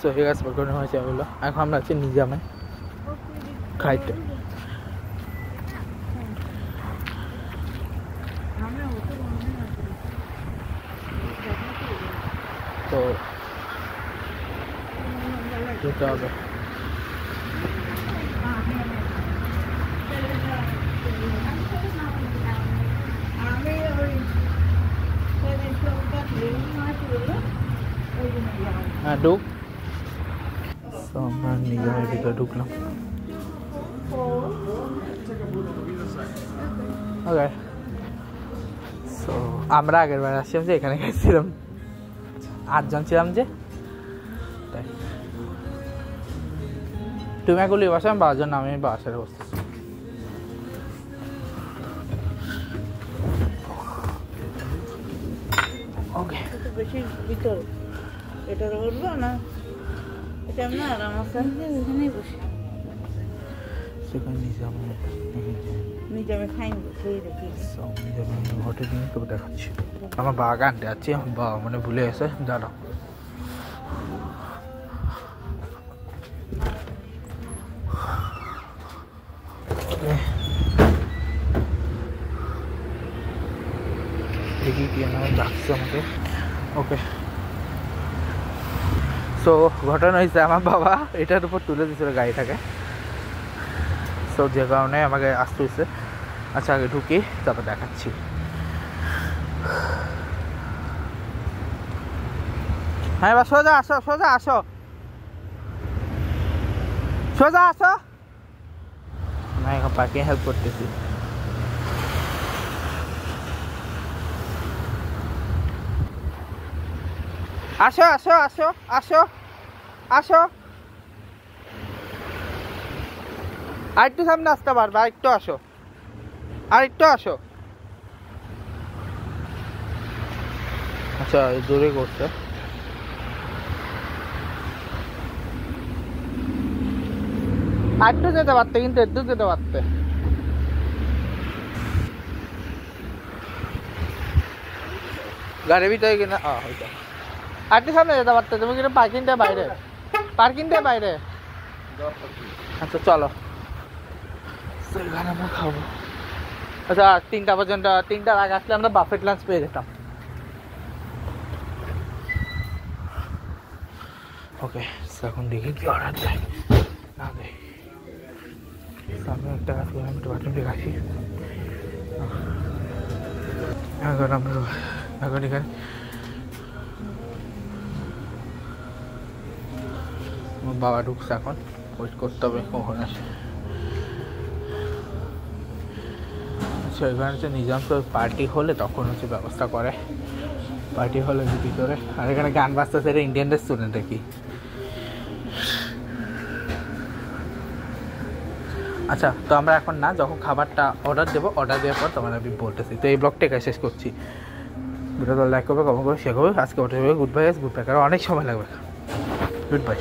So hey গাছ পকড়ানো হয়েছে এগুলো। এখন আমরা আছি নিজামে খাইতে। তো যেতে হবে। হ্যাঁ ঢুক। তো আমরা নিজামের ভিতরে ঢুকলাম। ওকে, সো আমরা আগের বার আসছিলাম যে এখানে গেছিলাম, 8 জন ছিলাম যে, তাই তুমি এগুলি বাসা, আমি 12 জন, আমি বাসায় বসতেছি। ওকে, বেশি ভিতর এটা বলবো না, এটা না আর আমার সাথে ওখানেই বসে সেখানে নিজামে খাইনি, খেয়ে দেখি হোটেল নিয়ে তোকে দেখাচ্ছি। আমার বাগানটা আছে, বাবা মানে ভুলে গেছে, দাঁড়াও। দেখি কি ডাকছে আমাকে। ওকে, সো ঘটনা হয়েছে আমার বাবা এটার উপর তুলে দিয়েছিল গাড়িটাকে, সো যে কারণে আমাকে আসতে হয়েছে। আচ্ছা আগে ঢুকি, তারপর দেখাচ্ছি। হ্যাঁ এবার সোজা আসো, সোজা আসো, সোজা আসো। আমি এখন পার্কিং হেল্প করতেছি। আসো আসো আসো আসো আসো, আরেকটু সামনে আসতে পারবে, আরেকটু আসো, আরেকটু আসো। আচ্ছা জোরে করছে। আরেকটু যেতে পারতে, কিন্তু একটু যেতে পারতে। গাড়ির ভিতরে কিনা হয়তো আরেকটু সামনে যেতে পারতে, তুমি কিন্তু পার্কিংটা বাইরে, পার্কিংটা বাইরে। আচ্ছা চলো, আমরা খাবো। আচ্ছা 3টা পর্যন্ত, 3টার আগে আসলে আমরা বাফেট লাঞ্চ পেয়ে যেতাম। ওকে, এখন দেখি কি অর্ডার দেয় না দেয়। আমি একটা কাজ করলাম, একটু বাথরুম থেকে আসি। এখন আমরা এখন এখানে আমার বাবা ঢুকছে, এখন ওয়েট করতে হবে কখন আসে। আচ্ছা এখানে হচ্ছে নিজাম তো পার্টি হলে তখন হচ্ছে ব্যবস্থা করে, পার্টি হলে ভিতরে। আর এখানে গান বাজতেছে, এটা ইন্ডিয়ানদের স্টুডেন্ট কি। আচ্ছা তো আমরা এখন না, যখন খাবারটা অর্ডার দেবো, অর্ডার দেওয়ার পর তোমার আমি বলতেছি। তো এই ব্লগটা এখানে শেষ করছি। ভিডিওটা লাইক করবে, কমেন্ট করবে, শেয়ার করবে। আজকে ওটা গুড বাই, গুড বাই, কারণ অনেক সময় লাগবে। Good bye.